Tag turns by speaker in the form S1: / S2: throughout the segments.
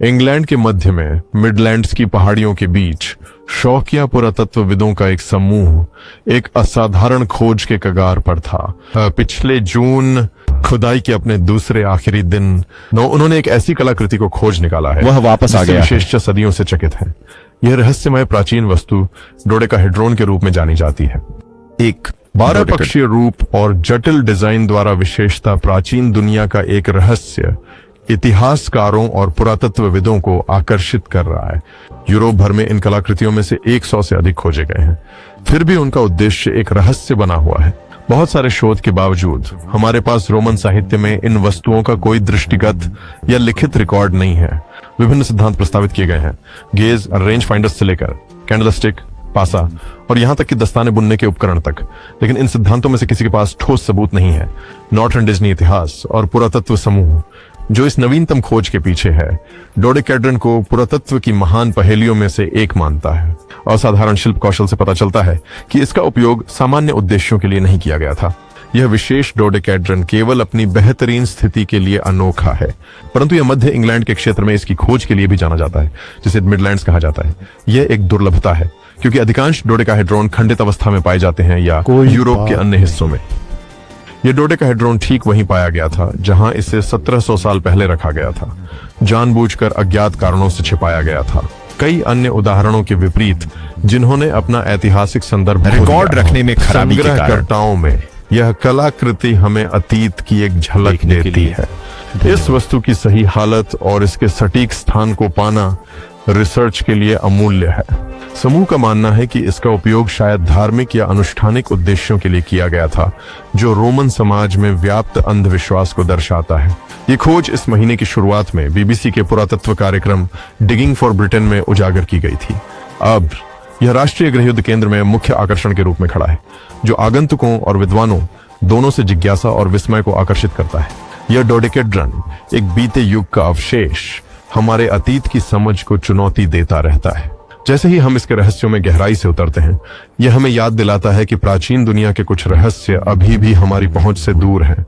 S1: England के मध्य में Midlands की पहाड़ियों के बीच शौकिया पुरातत्वविदों का एक समूह एक असाधारण खोज के कगार पर था। पिछले जून खुदाई के अपने दूसरे आखिरी दिन उन्होंने एक ऐसी कलाकृति को खोज निकाला है,
S2: वह वापस आ गया।
S1: विशेषतः सदियों से चकित है। यह रहस्यमय प्राचीन वस्तु डोडेकाहेड्रॉन के रूप में जानी जाती है। एक 12 पक्षीय रूप और जटिल डिजाइन द्वारा विशेषता प्राचीन दुनिया का एक रहस्य इतिहासकारों और पुरातत्वविदों को आकर्षित कर रहा है। यूरोप भर में इन कलाकृतियों में से 100 से अधिक खोजे गए हैं, फिर भी उनका उद्देश्य एक रहस्य बना हुआ है। बहुत सारे शोध के बावजूद हमारे पास रोमन साहित्य में इन वस्तुओं का कोई दृष्टिगत या लिखित रिकॉर्ड नहीं है। विभिन्न सिद्धांत प्रस्तावित किए गए हैं, गेज और रेंज फाइंडर्स से लेकर कैंडलस्टिक, पासा और यहां तक कि दस्ताने बुनने के उपकरण तक, लेकिन इन सिद्धांतों में से किसी के पास ठोस सबूत नहीं है। नॉर्थर्न डिज्नी इतिहास और पुरातत्व समूह जो इस नवीनतम खोज के पीछे है, डोडेकेड्रन को पुरातत्व की महान पहेलियों में से एक मानता है। असाधारण शिल्प कौशल से पता चलता है कि इसका उपयोग सामान्य उद्देश्यों के लिए नहीं किया गया था। यह विशेष डोडेकेड्रन केवल अपनी बेहतरीन स्थिति के लिए अनोखा है, परंतु यह मध्य इंग्लैंड के क्षेत्र में इसकी खोज के लिए भी जाना जाता है, जिसे मिडलैंड्स कहा जाता है। यह एक दुर्लभता है क्योंकि अधिकांश डोडेकाहेड्रॉन खंडित अवस्था में पाए जाते हैं या यूरोप के अन्य हिस्सों में। यह डोडेकाहेड्रॉन ठीक वहीं पाया गया था जहां इसे 1700 साल पहले रखा गया था, जानबूझकर अज्ञात कारणों से छिपाया गया था। कई अन्य उदाहरणों के विपरीत जिन्होंने अपना ऐतिहासिक संदर्भ
S2: रिकॉर्ड रखने में खराबी के कारण
S1: संग्रहकर्ताओं में यह कलाकृति हमें अतीत की एक झलक देती है। इस वस्तु की सही हालत और इसके सटीक स्थान को पाना रिसर्च के लिए अमूल्य है। समूह का मानना है कि इसका उपयोग शायद धार्मिक या अनुष्ठानिक उद्देश्यों के लिए किया गया था, जो रोमन समाज में व्याप्त अंधविश्वास को दर्शाता है। ये खोज इस महीने की शुरुआत में बीबीसी के पुरातत्व कार्यक्रम डिगिंग फॉर ब्रिटेन में उजागर की गई थी। अब यह राष्ट्रीय गृहयुद्ध केंद्र में मुख्य आकर्षण के रूप में खड़ा है, जो आगंतुकों और विद्वानों दोनों से जिज्ञासा और विस्मय को आकर्षित करता है। यह डोडेकेड्रन एक बीते युग का अवशेष हमारे अतीत की समझ को चुनौती देता रहता है। जैसे ही हम इसके रहस्यों में गहराई से उतरते हैं, यह हमें याद दिलाता है कि प्राचीन दुनिया के कुछ रहस्य अभी भी हमारी पहुंच से दूर हैं।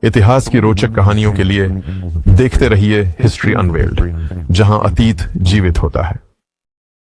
S1: इतिहास की रोचक कहानियों के लिए देखते रहिए हिस्ट्री अनवेल्ड, जहां अतीत जीवित होता है।